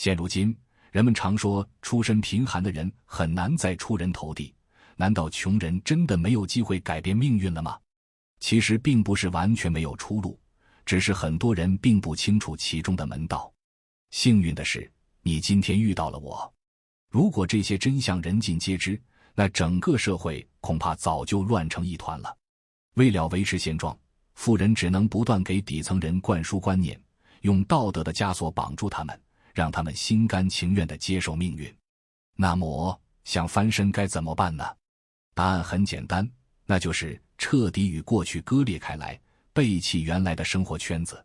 现如今，人们常说出身贫寒的人很难再出人头地，难道穷人真的没有机会改变命运了吗？其实并不是完全没有出路，只是很多人并不清楚其中的门道。幸运的是，你今天遇到了我。如果这些真相人尽皆知，那整个社会恐怕早就乱成一团了。为了维持现状，富人只能不断给底层人灌输观念，用道德的枷锁绑住他们，让他们心甘情愿地接受命运。那么，想翻身该怎么办呢？答案很简单，那就是彻底与过去割裂开来，背弃原来的生活圈子。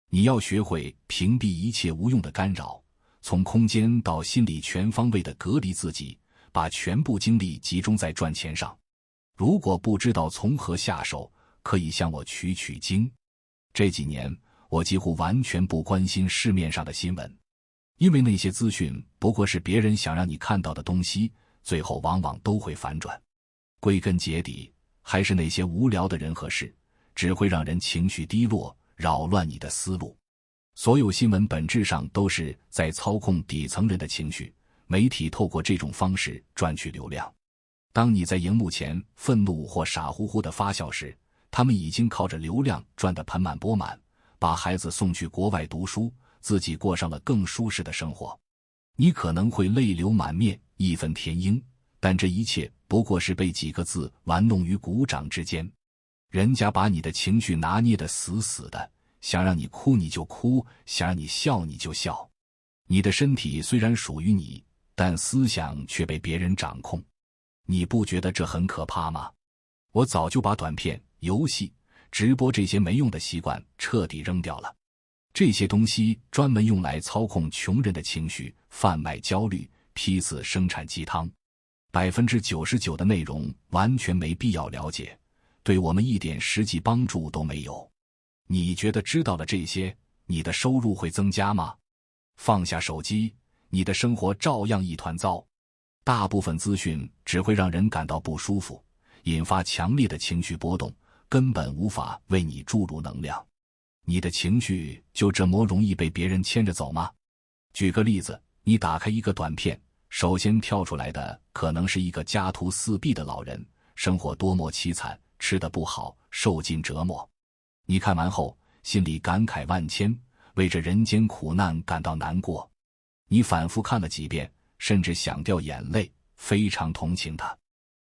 你要学会屏蔽一切无用的干扰，从空间到心理全方位地隔离自己，把全部精力集中在赚钱上。如果不知道从何下手，可以向我取经。这几年，我几乎完全不关心市面上的新闻，因为那些资讯不过是别人想让你看到的东西，最后往往都会反转。归根结底，还是那些无聊的人和事，只会让人情绪低落，扰乱你的思路。所有新闻本质上都是在操控底层人的情绪，媒体透过这种方式赚取流量。当你在荧幕前愤怒或傻乎乎地发笑时，他们已经靠着流量赚得盆满钵满，把孩子送去国外读书，自己过上了更舒适的生活。你可能会泪流满面，义愤填膺，但这一切不过是被几个字玩弄于股掌之间。人家把你的情绪拿捏得死死的，想让你哭你就哭，想让你笑你就笑。你的身体虽然属于你，但思想却被别人掌控。你不觉得这很可怕吗？我早就把短片、游戏、直播这些没用的习惯彻底扔掉了。这些东西专门用来操控穷人的情绪，贩卖焦虑，批次生产鸡汤。99%的内容完全没必要了解，对我们一点实际帮助都没有。你觉得知道了这些，你的收入会增加吗？放下手机，你的生活照样一团糟。大部分资讯只会让人感到不舒服，引发强烈的情绪波动，根本无法为你注入能量。你的情绪就这么容易被别人牵着走吗？举个例子，你打开一个短片，首先跳出来的可能是一个家徒四壁的老人，生活多么凄惨，吃得不好，受尽折磨。你看完后，心里感慨万千，为这人间苦难感到难过。你反复看了几遍，甚至想掉眼泪，非常同情他。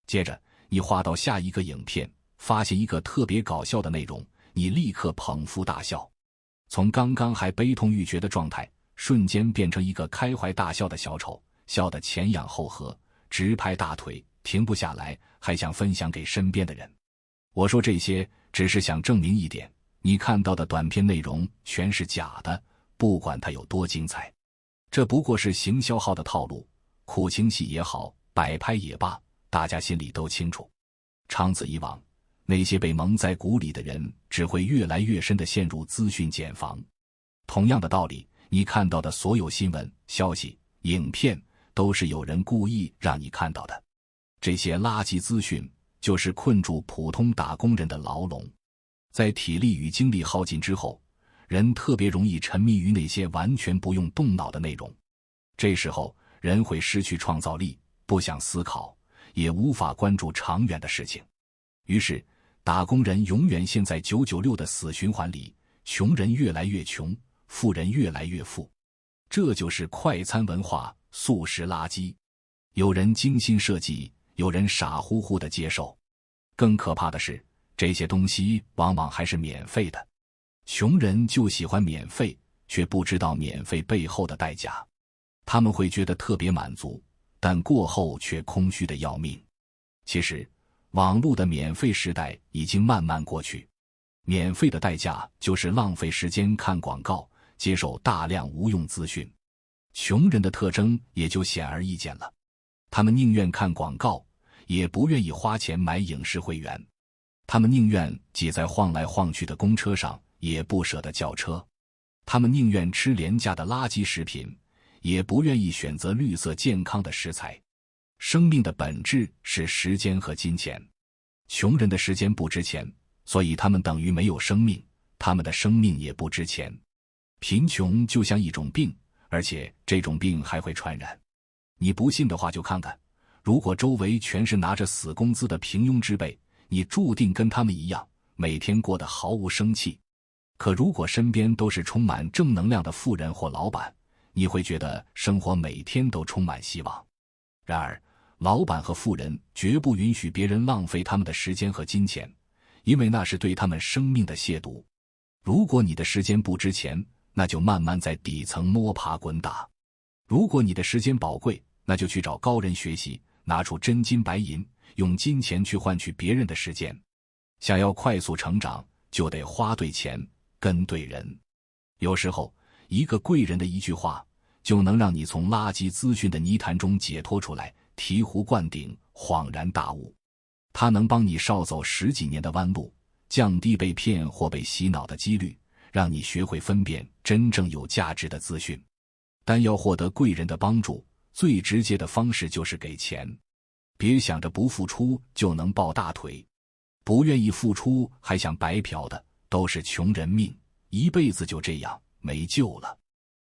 接着，你划到下一个影片，发现一个特别搞笑的内容，你立刻捧腹大笑。从刚刚还悲痛欲绝的状态，瞬间变成一个开怀大笑的小丑，笑得前仰后合，直拍大腿，停不下来，还想分享给身边的人。我说这些，只是想证明一点，你看到的短片内容全是假的，不管它有多精彩。这不过是行销号的套路，苦情戏也好，摆拍也罢，大家心里都清楚。长此以往，那些被蒙在鼓里的人只会越来越深地陷入资讯茧房。同样的道理，你看到的所有新闻、消息、影片，都是有人故意让你看到的。这些垃圾资讯就是困住普通打工人的牢笼。在体力与精力耗尽之后，人特别容易沉迷于那些完全不用动脑的内容。这时候，人会失去创造力，不想思考，也无法关注长远的事情。于是，打工人永远陷在996的死循环里，穷人越来越穷，富人越来越富。这就是快餐文化，速食垃圾。有人精心设计，有人傻乎乎地接受。更可怕的是，这些东西往往还是免费的。穷人就喜欢免费，却不知道免费背后的代价。他们会觉得特别满足，但过后却空虚得要命。其实，网络的免费时代已经慢慢过去。免费的代价就是浪费时间看广告，接受大量无用资讯。穷人的特征也就显而易见了，他们宁愿看广告，也不愿意花钱买影视会员。他们宁愿挤在晃来晃去的公车上，也不舍得叫车。他们宁愿吃廉价的垃圾食品，也不愿意选择绿色健康的食材。生命的本质是时间和金钱。穷人的时间不值钱，所以他们等于没有生命，他们的生命也不值钱。贫穷就像一种病，而且这种病还会传染。你不信的话就看看，如果周围全是拿着死工资的平庸之辈，你注定跟他们一样，每天过得毫无生气。可如果身边都是充满正能量的富人或老板，你会觉得生活每天都充满希望。然而，老板和富人绝不允许别人浪费他们的时间和金钱，因为那是对他们生命的亵渎。如果你的时间不值钱，那就慢慢在底层摸爬滚打；如果你的时间宝贵，那就去找高人学习，拿出真金白银，用金钱去换取别人的时间。想要快速成长，就得花对钱，跟对人。有时候，一个贵人的一句话，就能让你从垃圾资讯的泥潭中解脱出来，醍醐灌顶，恍然大悟。他能帮你少走10几年的弯路，降低被骗或被洗脑的几率，让你学会分辨真正有价值的资讯。但要获得贵人的帮助，最直接的方式就是给钱。别想着不付出就能抱大腿，不愿意付出还想白嫖的，都是穷人命，一辈子就这样没救了。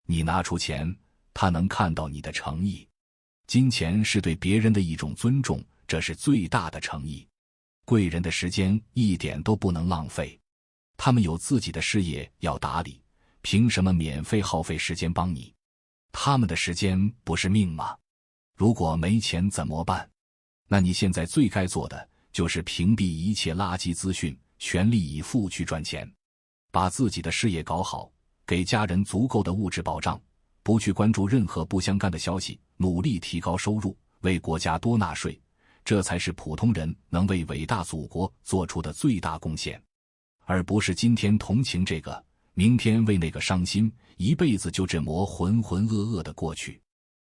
你拿出钱，他能看到你的诚意。金钱是对别人的一种尊重，这是最大的诚意。贵人的时间一点都不能浪费，他们有自己的事业要打理，凭什么免费耗费时间帮你？他们的时间不是命吗？如果没钱怎么办？那你现在最该做的就是屏蔽一切垃圾资讯，全力以赴去赚钱，把自己的事业搞好，给家人足够的物质保障，不去关注任何不相干的消息，努力提高收入，为国家多纳税，这才是普通人能为伟大祖国做出的最大贡献，而不是今天同情这个，明天为那个伤心，一辈子就这么浑浑噩噩的过去。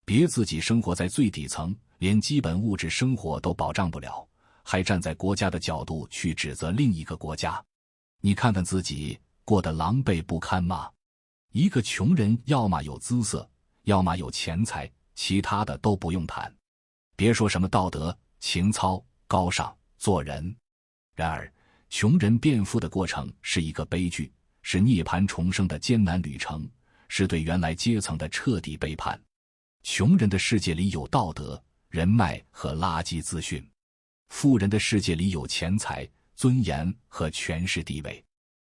别自己生活在最底层，连基本物质生活都保障不了，还站在国家的角度去指责另一个国家。你看看自己过得狼狈不堪吗？一个穷人要么有姿色，要么有钱财，其他的都不用谈。别说什么道德、情操、高尚、做人。然而，穷人变富的过程是一个悲剧，是涅槃重生的艰难旅程，是对原来阶层的彻底背叛。穷人的世界里有道德、人脉和垃圾资讯，富人的世界里有钱财、尊严和权势地位。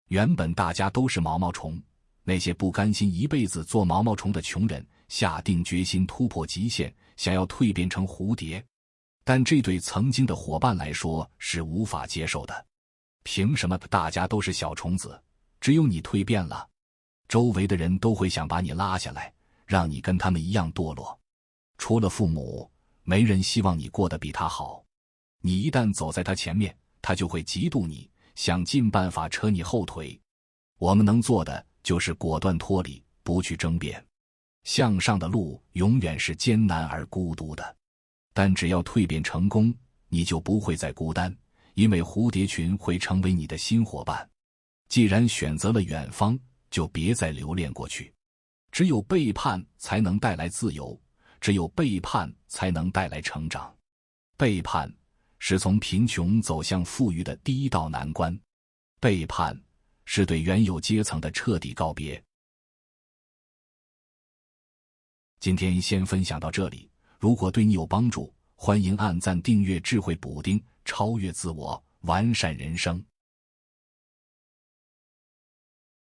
原本大家都是毛毛虫，那些不甘心一辈子做毛毛虫的穷人下定决心突破极限，想要蜕变成蝴蝶。但这对曾经的伙伴来说是无法接受的。凭什么大家都是小虫子，只有你蜕变了？周围的人都会想把你拉下来，让你跟他们一样堕落。除了父母，没人希望你过得比他好。你一旦走在他前面，他就会嫉妒你，想尽办法扯你后腿。我们能做的就是果断脱离，不去争辩。向上的路永远是艰难而孤独的，但只要蜕变成功，你就不会再孤单，因为蝴蝶群会成为你的新伙伴。既然选择了远方，就别再留恋过去。只有背叛才能带来自由，只有背叛才能带来成长。背叛是从贫穷走向富裕的第一道难关，背叛是对原有阶层的彻底告别。今天先分享到这里，如果对你有帮助，欢迎按赞订阅智慧补丁，超越自我，完善人生。